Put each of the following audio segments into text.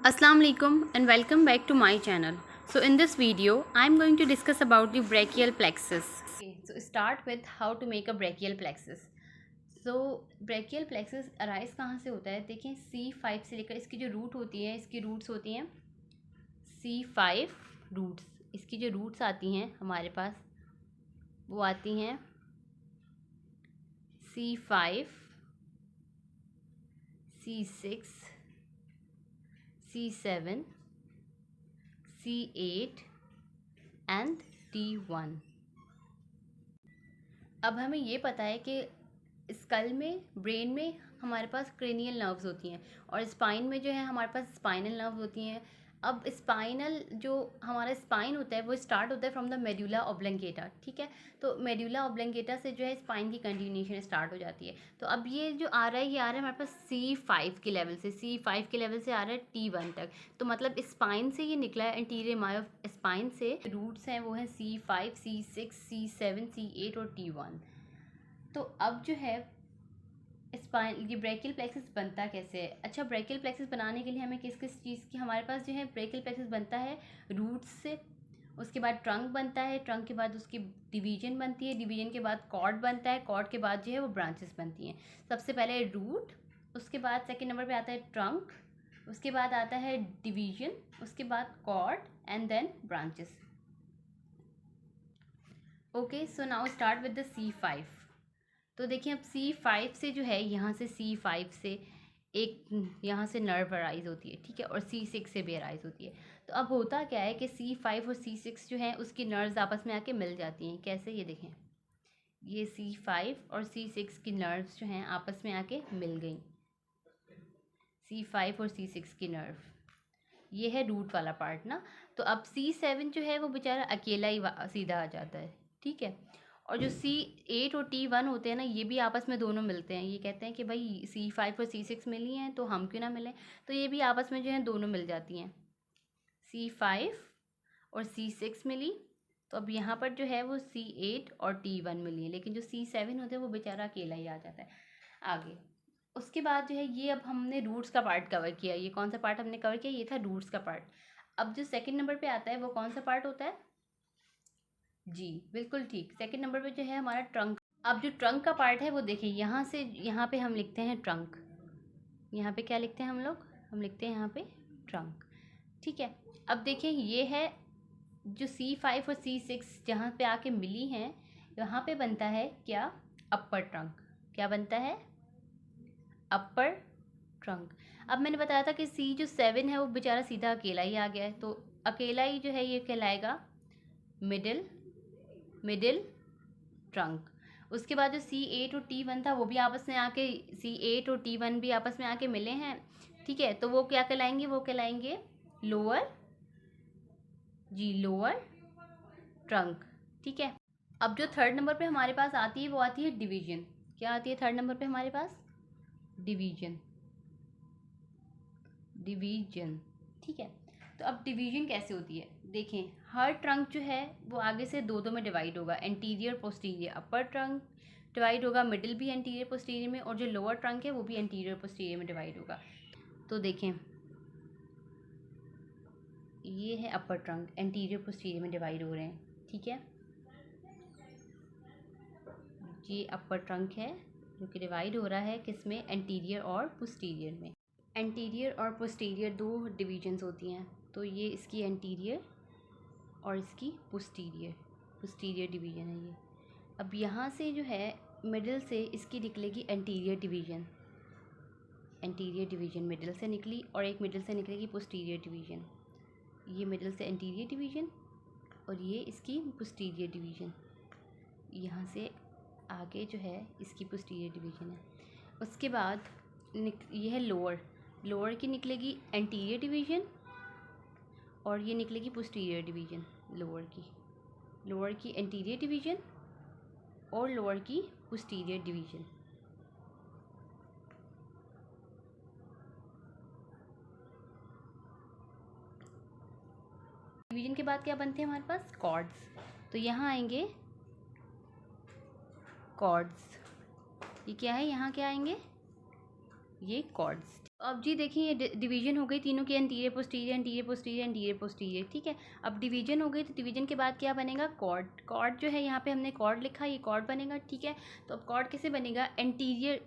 Assalamu alaikum and welcome back to my channel. So in this video I am going to discuss about the brachial plexus. Okay, so start with how to make a brachial plexus. So brachial plexus arise कहाँ से होता है? देखिए C5 से लेकर इसकी जो root होती है, इसकी रूट्स होती हैं C5 रूट्स। इसकी जो रूट्स आती हैं हमारे पास वो आती हैं C5, C6, C7, C8 and T1। अब हमें ये पता है कि स्कल में, ब्रेन में हमारे पास क्रेनियल नर्व्स होती हैं और स्पाइन में जो है हमारे पास स्पाइनल नर्व्स होती हैं। अब स्पाइनल जो हमारा स्पाइन होता है वो स्टार्ट होता है फ्रॉम द मेडुला ऑब्लंगेटा, ठीक है। तो मेडुला ऑब्लंगेटा से जो है स्पाइन की कंटिन्यूएशन स्टार्ट हो जाती है। तो अब ये जो आ रहा है, ये आ रहा है हमारे पास C5 के लेवल से, C5 के लेवल से आ रहा है T1 तक। तो मतलब स्पाइन से ये निकला है, एंटीरियर मायो स्पाइन से। रूट्स हैं वो हैं C5, C6, C7, C8 और T1। तो अब जो है स्पाइन, ये ब्रेकियल प्लेक्सस बनता कैसे है? अच्छा, ब्रेकियल प्लेक्सस बनाने के लिए हमें किस किस चीज़ की, हमारे पास जो है ब्रेकियल प्लेक्सस बनता है रूट्स से, उसके बाद ट्रंक बनता है, ट्रंक के बाद उसकी डिवीजन बनती है, डिवीजन के बाद कॉर्ड बनता है, कॉर्ड के बाद जो है वो ब्रांचेस बनती हैं। सबसे पहले रूट, उसके बाद सेकेंड नंबर पे आता है ट्रंक, उसके बाद आता है डिवीजन, उसके बाद cord and then branches. Okay, so now start with the C5। तो देखिए अब C5 से जो है, यहाँ से C5 से एक यहाँ से नर्व अराइज होती है, ठीक है, और C6 से भी अराइज होती है। तो अब होता क्या है कि C5 और C6 जो है उसकी नर्व्स आपस में आके मिल जाती हैं। कैसे? ये देखें, ये C5 और C6 की नर्व्स जो हैं आपस में आके मिल गई। C5 और C6 की नर्व, ये है रूट वाला पार्ट ना। तो अब C7 जो है वो बेचारा अकेला ही सीधा आ जाता है, ठीक है। और जो C8 और T1 होते हैं ना, ये भी आपस में दोनों मिलते हैं। ये कहते हैं कि भाई C5 और C6 मिली हैं तो हम क्यों ना मिलें। तो ये भी आपस में जो है दोनों मिल जाती हैं। C5 और C6 मिली, तो अब यहाँ पर जो है वो C8 और T1 मिली है, लेकिन जो C7 होते हैं वो बेचारा अकेला ही आ जाता है आगे। उसके बाद जो है, ये अब हमने रूट्स का पार्ट कवर किया। ये कौन सा पार्ट हमने कवर किया? ये था रूट्स का पार्ट। अब जो सेकंड नंबर पे आता है वो कौन सा पार्ट होता है? जी बिल्कुल ठीक, सेकंड नंबर पे जो है हमारा ट्रंक। अब जो ट्रंक का पार्ट है वो देखिए, यहाँ से यहाँ पे हम लिखते हैं ट्रंक। यहाँ पे क्या लिखते हैं हम लोग? हम लिखते हैं यहाँ पे ट्रंक, ठीक है। अब देखिए ये है जो C5 और C6 जहाँ पे आके मिली हैं, यहाँ पे बनता है क्या? अपर ट्रंक। क्या बनता है? अपर ट्रंक। अब मैंने बताया था कि C जो 7 है वो बेचारा सीधा अकेला ही आ गया है, तो अकेला ही जो है ये कहलाएगा मिडिल ट्रंक। उसके बाद जो C8 और T1 था वो भी आपस में आके, C8 और T1 भी आपस में आके मिले हैं, ठीक है। तो वो क्या कहलाएंगे? वो कहलाएंगे लोअर ट्रंक, ठीक है। अब जो थर्ड नंबर पे हमारे पास आती है वो आती है डिवीजन। क्या आती है थर्ड नंबर पे हमारे पास? डिवीजन, ठीक है। तो अब डिवीजन कैसे होती है? देखें, हर ट्रंक जो है वो आगे से दो में डिवाइड होगा, एंटीरियर पोस्टीरियर। अपर ट्रंक डिवाइड होगा, मिडिल भी एंटीरियर पोस्टीरियर में, और जो लोअर ट्रंक है वो भी एंटीरियर पोस्टीरियर में डिवाइड होगा। तो देखें, ये है अपर ट्रंक, एंटीरियर पोस्टीरियर में डिवाइड हो रहे हैं, ठीक है। ये अपर ट्रंक है जो कि डिवाइड हो रहा है किस में? एंटीरियर और पोस्टीरियर में। एंटीरियर और पोस्टीरियर दो डिवीजन्स होती हैं, तो ये इसकी एंटीरियर और इसकी पोस्टीरियर डिवीजन है ये। अब यहाँ से जो है मिडिल से इसकी निकलेगी एंटीरियर डिवीजन मिडिल से निकली, और एक मिडिल से निकलेगी पोस्टीरियर डिवीजन। ये मिडिल से एंटीरियर डिवीजन और ये इसकी पोस्टीरियर डिवीजन। यहाँ से आगे जो है इसकी पोस्टीरियर डिवीजन है। उसके बाद ये है लोअर की निकलेगी एंटीरियर डिवीजन, और ये निकलेगी पोस्टीरियर डिवीजन। लोअर की एंटीरियर डिवीजन और लोअर की पोस्टीरियर डिवीजन। डिवीजन के बाद क्या बनते हैं हमारे पास? कॉर्ड्स। तो यहाँ आएंगे कॉर्ड्स। ये क्या है? यहाँ क्या आएंगे? ये कॉर्ड्स। अब जी देखिए ये डिवीजन हो गई तीनों की, anterior posterior anterior posterior anterior posterior, ठीक है। अब डिवीजन हो गई तो डिवीजन के बाद क्या बनेगा, कॉर्ड। कॉर्ड जो है यहाँ पे हमने कॉर्ड लिखा, ये कॉर्ड बनेगा, ठीक है। तो अब कॉर्ड कैसे बनेगा, एंटीरियर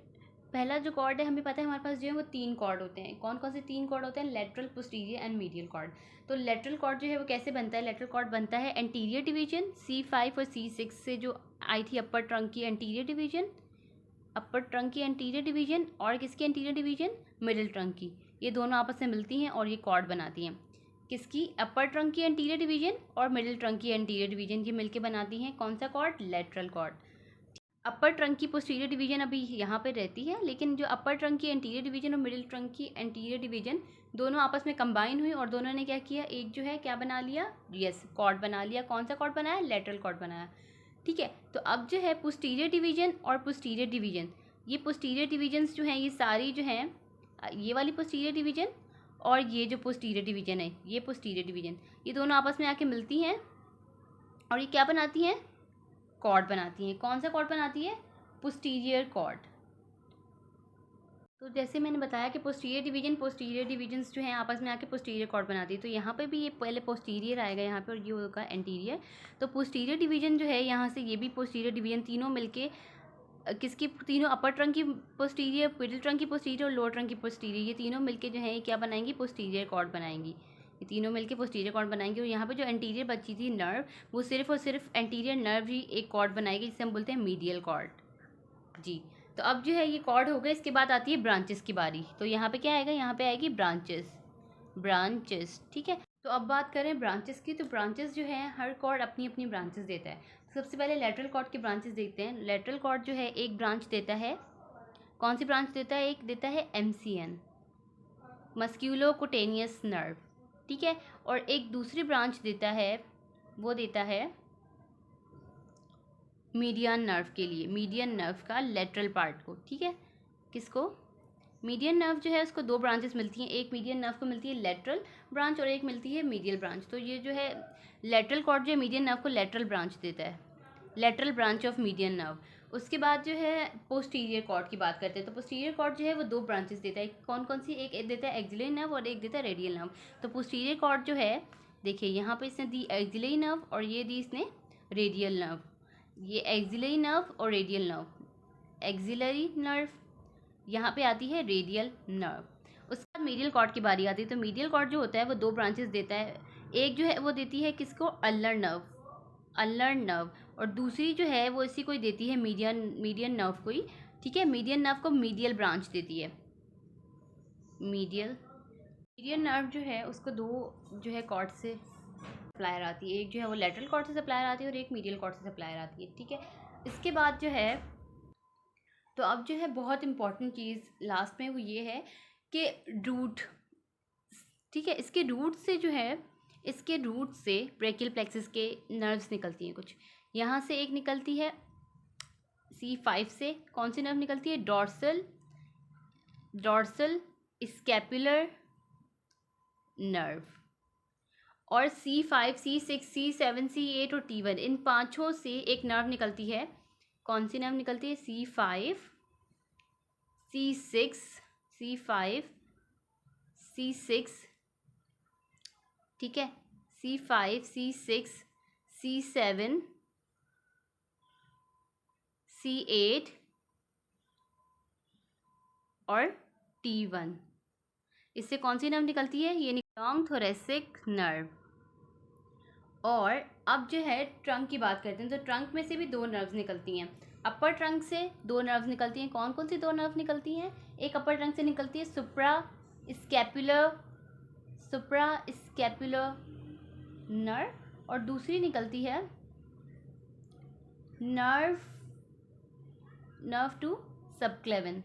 पहला जो कॉर्ड है हमें पता है हमारे पास जो है वो 3 कॉर्ड होते हैं। कौन कौन से 3 कॉर्ड होते हैं, lateral, posterior and medial cord. तो लेटरल कॉर्ड जो है वो कैसे बनता है, लेटरल कॉर्ड बनता है एंटीरियर डिवीजन C5 और C6 से जो आई थी अपर ट्रंक की एंटीरियर डिवीजन, अपर ट्रंक की एंटीरियर डिवीजन, और किसकी एंटीरियर डिवीजन, मिडिल ट्रंक की। ये दोनों आपस में मिलती हैं और ये कॉर्ड बनाती हैं। किसकी, अपर ट्रंक की एंटीरियर डिवीजन और मिडिल ट्रंक की एंटीरियर डिवीजन, ये मिलके बनाती हैं कौन सा cord, lateral cord. Upper trunk की पोस्टीरियर डिवीजन अभी यहाँ पे रहती है, लेकिन जो अपर ट्रंक की एंटीरियर डिवीजन और मिडिल ट्रंक की एंटीरियर डिवीजन दोनों आपस में कंबाइन हुई और दोनों ने क्या किया, एक जो है क्या बना लिया, यस कॉर्ड बना लिया। कौन सा कॉर्ड बनाया, लेटरल कॉर्ड बनाया, ठीक है। तो अब जो है पोस्टीरियर डिवीजन और पोस्टीरियर डिवीजन, ये पोस्टीरियर डिवीजन्स जो हैं ये सारी जो हैं, ये वाली पोस्टीरियर डिवीजन और ये जो पोस्टीरियर डिवीजन है, ये पोस्टीरियर डिवीजन, ये दोनों आपस में आके मिलती हैं और ये क्या बनाती हैं, कॉर्ड बनाती हैं। कौन सा कॉर्ड बनाती है, पोस्टीरियर कॉर्ड। तो जैसे मैंने बताया कि पोस्टीरियर डिवीजन्स जो हैं आपस में आके पोस्टीरियर कॉर्ड बनाती है। तो यहाँ पे भी ये पहले पोस्टीरियर आएगा यहाँ पे और ये होगा एंटीरियर। तो पोस्टीरियर डिवीजन जो है यहाँ से ये भी पोस्टीरियर डिवीजन तीनों मिलके किसकी, तीनों अपर ट्रंक की पोस्टीरियर, मिडिल ट्रंक की पोस्टीरियर और लोअर ट्रंक की पोस्टीरियर, ये तीनों मिलके जो है क्या बनाएंगी, पोस्टीरियर कॉर्ड बनाएंगी। ये तीनों मिलके पोस्टीरियर कॉर्ड बनाएंगे। और यहाँ पे जो एंटीरियर बची थी नर्व, वो सिर्फ और सिर्फ एंटीरियर नर्व ही एक कॉर्ड बनाएगी जिसे हम बोलते हैं मीडियल कॉर्ड जी। तो अब जो है ये कॉर्ड हो गए, इसके बाद आती है ब्रांचेस की बारी। तो यहाँ पे क्या आएगा, यहाँ पे आएगी ब्रांचेस, ब्रांचेस, ठीक है। तो अब बात करें ब्रांचेस की, तो ब्रांचेस जो है हर कॉर्ड अपनी अपनी ब्रांचेस देता है। सबसे पहले लेटरल कॉर्ड के ब्रांचेस देखते हैं। लेटरल कॉर्ड जो है एक ब्रांच देता है, कौन सी ब्रांच देता है, एक देता है MCN, मस्क्यूलो कुटेनियस नर्व, ठीक है। और एक दूसरी ब्रांच देता है, वो देता है मीडियन नर्व के लिए, मीडियन नर्व का लेटरल पार्ट को, ठीक है। किसको, मीडियन नर्व जो है उसको 2 ब्रांचेस मिलती हैं, एक मीडियन नर्व को मिलती है लेटरल ब्रांच और एक मिलती है मीडियल ब्रांच। तो ये जो है लेटरल कॉर्ड जो है मीडियन नर्व को लेटरल ब्रांच देता है, lateral branch of median nerve. उसके बाद जो है पोस्टीरियर कॉर्ड की बात करते हैं। तो पोस्टीरियर कॉर्ड जो है वो 2 ब्रांचेस देता है, कौन कौन सी, एक देता है एक्सिलरी नर्व और एक देता है रेडियल नर्व। तो पोस्टीरियर कॉर्ड जो है, देखिए यहाँ पे इसने दी एक्सिलरी नर्व और ये दी इसने रेडियल नर्व। ये एक्सिलरी नर्व और रेडियल नर्व, एक्सिलरी नर्व, यहाँ पे आती है रेडियल नर्व। उसके बाद मीडियल कॉर्ड की बारी आती है। तो मीडियल कॉर्ड जो होता है वो 2 ब्रांचेस देता है, एक जो है वो देती है किसको, अल्नर नर्व, अल्नर नर्व, और दूसरी जो है वो इसी को ही देती है मीडियन नर्व को ही, ठीक है। मीडियन नर्व को मीडियल ब्रांच देती है, मीडियल नर्व जो है उसको 2 जो है कॉर्ड से सप्लायर आती है, एक जो है वो लेटरल कॉर्ड से सप्लायर आती है और एक मीडियल कॉर्ड से सप्लायर आती है, ठीक है। इसके बाद जो है, तो अब जो है बहुत इंपॉर्टेंट चीज़ लास्ट में वो ये है कि रूट, ठीक है। इसके रूट से जो है, इसके रूट से ब्रेकियल प्लेक्सस के नर्व्स निकलती हैं कुछ। यहाँ से एक निकलती है C5 से, कौन सी नर्व निकलती है, डॉर्सल स्कैपुलर नर्व। और C5, C6, C7, C8 और T1, इन पांचों से एक नर्व निकलती है। कौन सी नर्व निकलती है, C5, C6, C5, C6, ठीक है, C5, C6, C7, C8 और T1। इससे कौन सी नर्व निकलती है, ये लॉन्ग थोरेसिक नर्व। और अब जो है ट्रंक की बात करते हैं। तो ट्रंक में से भी 2 नर्व्स निकलती हैं। अपर ट्रंक से 2 नर्व्स निकलती हैं। कौन कौन सी 2 नर्व निकलती हैं, एक अपर ट्रंक से निकलती है सुप्रा स्कैपुलर नर्व और दूसरी निकलती है nerve to subclavian.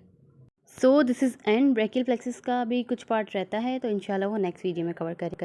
So this is and brachial plexus का भी कुछ पार्ट रहता है, तो इंशाल्लाह वो नेक्स्ट वीडियो में कवर करें।